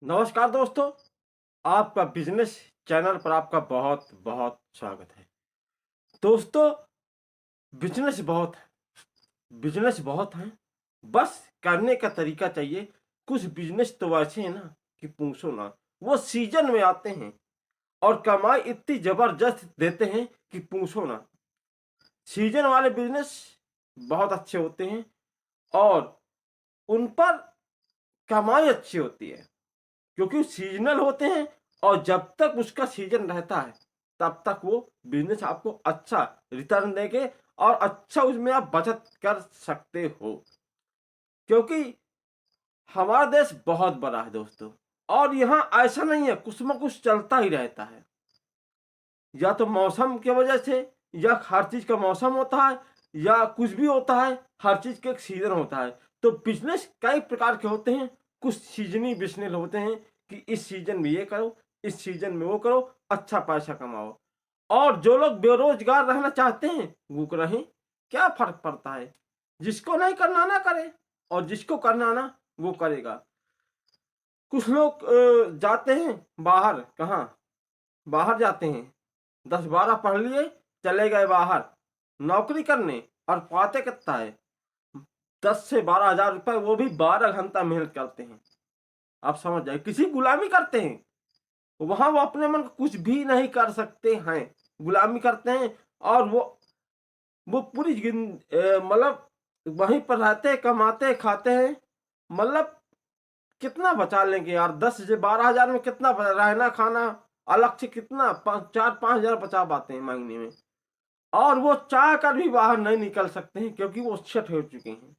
नमस्कार दोस्तों, आपका बिजनेस चैनल पर आपका बहुत बहुत स्वागत है। दोस्तों, बिजनेस बहुत है, बिजनेस बहुत हैं, बस करने का तरीका चाहिए। कुछ बिजनेस तो ऐसे हैं ना कि पूछो ना, वो सीजन में आते हैं और कमाई इतनी जबरदस्त देते हैं कि पूछो ना। सीजन वाले बिजनेस बहुत अच्छे होते हैं और उन पर कमाई अच्छी होती है। क्योंकि सीजनल होते हैं और जब तक उसका सीजन रहता है तब तक वो बिजनेस आपको अच्छा रिटर्न देंगे और अच्छा उसमें आप बचत कर सकते हो। क्योंकि हमारा देश बहुत बड़ा है दोस्तों, और यहाँ ऐसा नहीं है, कुछ न कुछ चलता ही रहता है। या तो मौसम की वजह से, या हर चीज का मौसम होता है, या कुछ भी होता है, हर चीज का एक सीजन होता है। तो बिजनेस कई प्रकार के होते हैं। कुछ सीजनी बिजनेस होते हैं कि इस सीजन में ये करो, इस सीजन में वो करो, अच्छा पैसा कमाओ। और जो लोग बेरोजगार रहना चाहते हैं वो रहें, क्या फर्क पड़ता है। जिसको नहीं करना ना करे, और जिसको करना ना वो करेगा। कुछ लोग जाते हैं बाहर, कहाँ बाहर जाते हैं, 10-12 पढ़ लिए, चले गए बाहर नौकरी करने, और पाते कितना है, 10 से 12 हजार रुपए, वो भी 12 घंटा मेहनत करते हैं। आप समझ जाए, किसी गुलामी करते हैं। वहां वो अपने मन को कुछ भी नहीं कर सकते हैं, गुलामी करते हैं। और वो पूरी मतलब वहीं पर रहते, कमाते, खाते हैं। मतलब कितना बचा लेंगे यार, 10 से 12 हजार में कितना रहना खाना अलग से, कितना 4-5 हजार बचा पाते हैं महीने में। और वो चाह कर भी बाहर नहीं निकल सकते हैं क्योंकि वो सेट हो चुके हैं।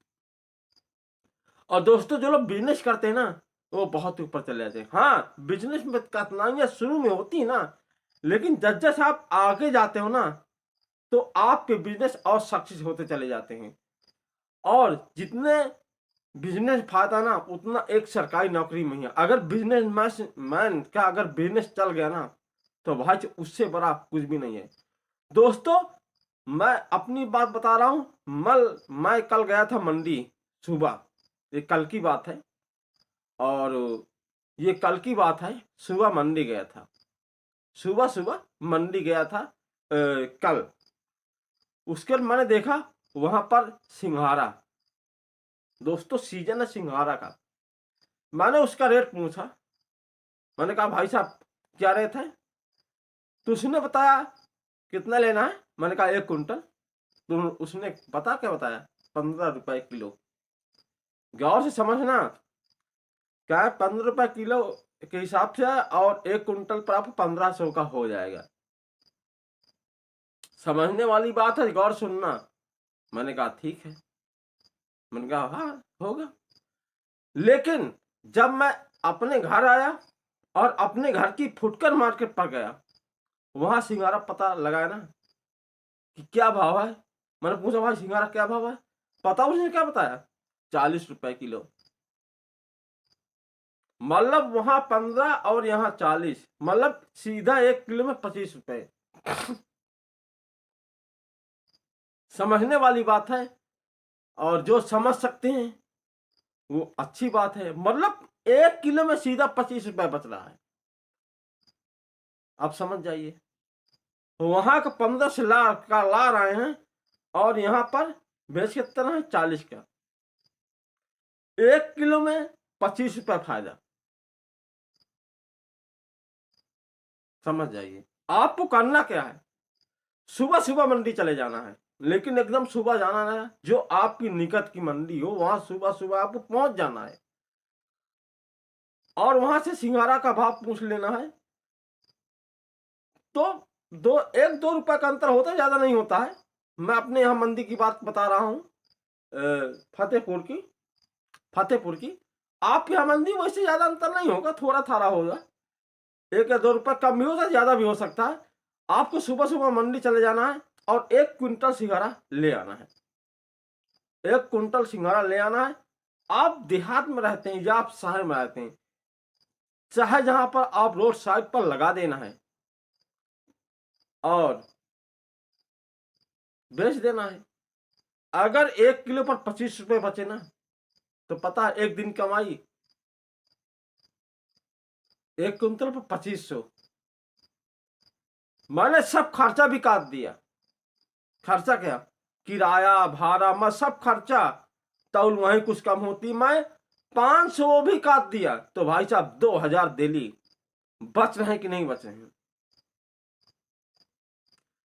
और दोस्तों, जो लोग बिजनेस करते हैं ना, वो बहुत ऊपर चले जाते हैं। हाँ, बिजनेस में कठिनाइयां शुरू में होती है ना, लेकिन जब जैसे आप आगे जाते हो ना, तो आपके बिजनेस और सक्सेस होते चले जाते हैं। और जितने बिजनेस फायदा ना, उतना एक सरकारी नौकरी में ही है। अगर बिजनेस मैन का अगर बिजनेस चल गया ना, तो भाई उससे बड़ा कुछ भी नहीं है। दोस्तों, मैं अपनी बात बता रहा हूँ। मैं कल गया था मंडी सुबह, ये कल की बात है। और ये कल की बात है, सुबह मंडी गया था, सुबह सुबह मंडी गया था कल। उसके बाद मैंने देखा वहां पर सिंघाड़ा। दोस्तों, सीजन है सिंघाड़ा का। मैंने उसका रेट पूछा, मैंने कहा भाई साहब क्या रेट है। तो उसने बताया कितना लेना है। मैंने कहा 1 कुंटल। तो उसने पता क्या बताया, 15 रुपए किलो। गौर से समझना, क्या है, 15 रुपए किलो के हिसाब से है, और 1 कुंटल पर आपको 1500 का हो जाएगा। समझने वाली बात है, गौर सुनना। मैंने कहा ठीक है, मैंने कहा हाँ होगा। लेकिन जब मैं अपने घर आया और अपने घर की फुटकर मार्केट पर गया, वहां सिंघाड़ा पता लगाया ना कि क्या भाव है। मैंने पूछा भाई सिंघाड़ा क्या भाव है, पता उसने क्या बताया, 40 रुपए किलो। मतलब वहां 15 और यहाँ 40, मतलब सीधा 1 किलो में 25 रुपए। समझने वाली बात है, और जो समझ सकते हैं वो अच्छी बात है। मतलब 1 किलो में सीधा 25 रुपए बच रहा है। आप समझ जाइए, वहां का 15 से ला रहे हैं, और यहाँ पर बेच कितना है, 40 का। 1 किलो में 25 रुपए फायदा। समझ जाइए, आपको करना क्या है, सुबह सुबह मंडी चले जाना है। लेकिन एकदम सुबह जाना है, जो आपकी निकट की मंडी हो वहां सुबह सुबह आपको पहुंच जाना है, और वहां से सिंघाड़ा का भाव पूछ लेना है। तो 1-2 रुपए का अंतर होता है, ज्यादा नहीं होता है। मैं अपने यहाँ मंडी की बात बता रहा हूँ, फतेहपुर की, फतेहपुर की। आपके यहाँ मंडी वैसे ज्यादा अंतर नहीं होगा, थोड़ा थाड़ा होगा, 1 या 2 रुपए कम भी हो सकता है, ज्यादा भी हो सकता है। आपको सुबह सुबह मंडी चले जाना है, और 1 कुंटल सिंघाड़ा ले आना है। 1 कुंटल सिंघाड़ा ले आना है। आप देहात में रहते हैं या आप शहर में रहते हैं, चाहे जहां पर आप रोड साइड पर लगा देना है और बेच देना है। अगर 1 किलो पर 25 रुपए बचे ना, तो पता है एक दिन कमाई 1 कुंटल पर 2500। मैंने सब खर्चा भी काट दिया। खर्चा क्या, किराया भाड़ा मैं सब खर्चा, तौल वहीं कुछ कम होती, मैं 500 वो भी काट दिया। तो भाई साहब 2000 डेली बच रहे हैं कि नहीं बच रहे हैं?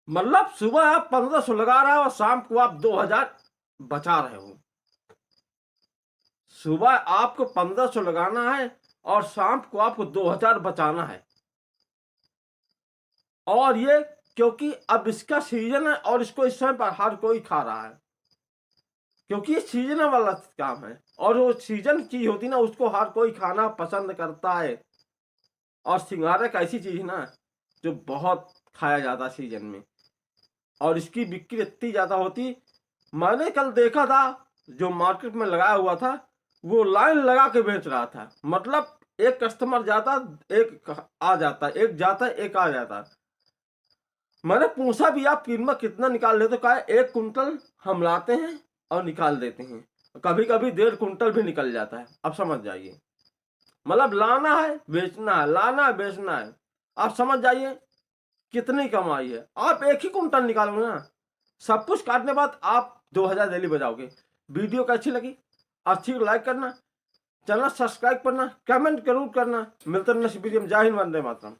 मतलब सुबह आप 1500 लगा रहे हो और शाम को आप 2000 बचा रहे हो। सुबह आपको 1500 लगाना है और शाम को आपको 2000 बचाना है। और ये क्योंकि अब इसका सीजन है और इसको इस समय पर हर कोई खा रहा है, क्योंकि ये सीजन वाला काम है और वो सीजन चीज होती ना, उसको हर कोई खाना पसंद करता है। और सिंघाड़ा एक ऐसी चीज है ना जो बहुत खाया जाता है सीजन में, और इसकी बिक्री इतनी ज्यादा होती। मैंने कल देखा था जो मार्केट में लगाया हुआ था, वो लाइन लगा के बेच रहा था। मतलब एक कस्टमर जाता, एक आ जाता, एक जाता एक आ जाता। मैंने पूछा भी आप कीमत कितना निकाल लेते, तो कहा 1 कुंटल हम लाते हैं और निकाल देते हैं, कभी कभी 1.5 कुंटल भी निकल जाता है। अब समझ जाइए, मतलब लाना है बेचना है, लाना है बेचना है। आप समझ जाइए कितनी कमाई है। आप 1 ही कुंटल निकालोगे ना, सब कुछ काटने के बाद आप 2000 डेली बजाओगे। वीडियो कैसी लगी, अच्छी लाइक करना, चैनल सब्सक्राइब करना, कमेंट जरूर करना। मिलते हैं नेक्स्ट वीडियो में। जय हिंद, वंदे मातरम।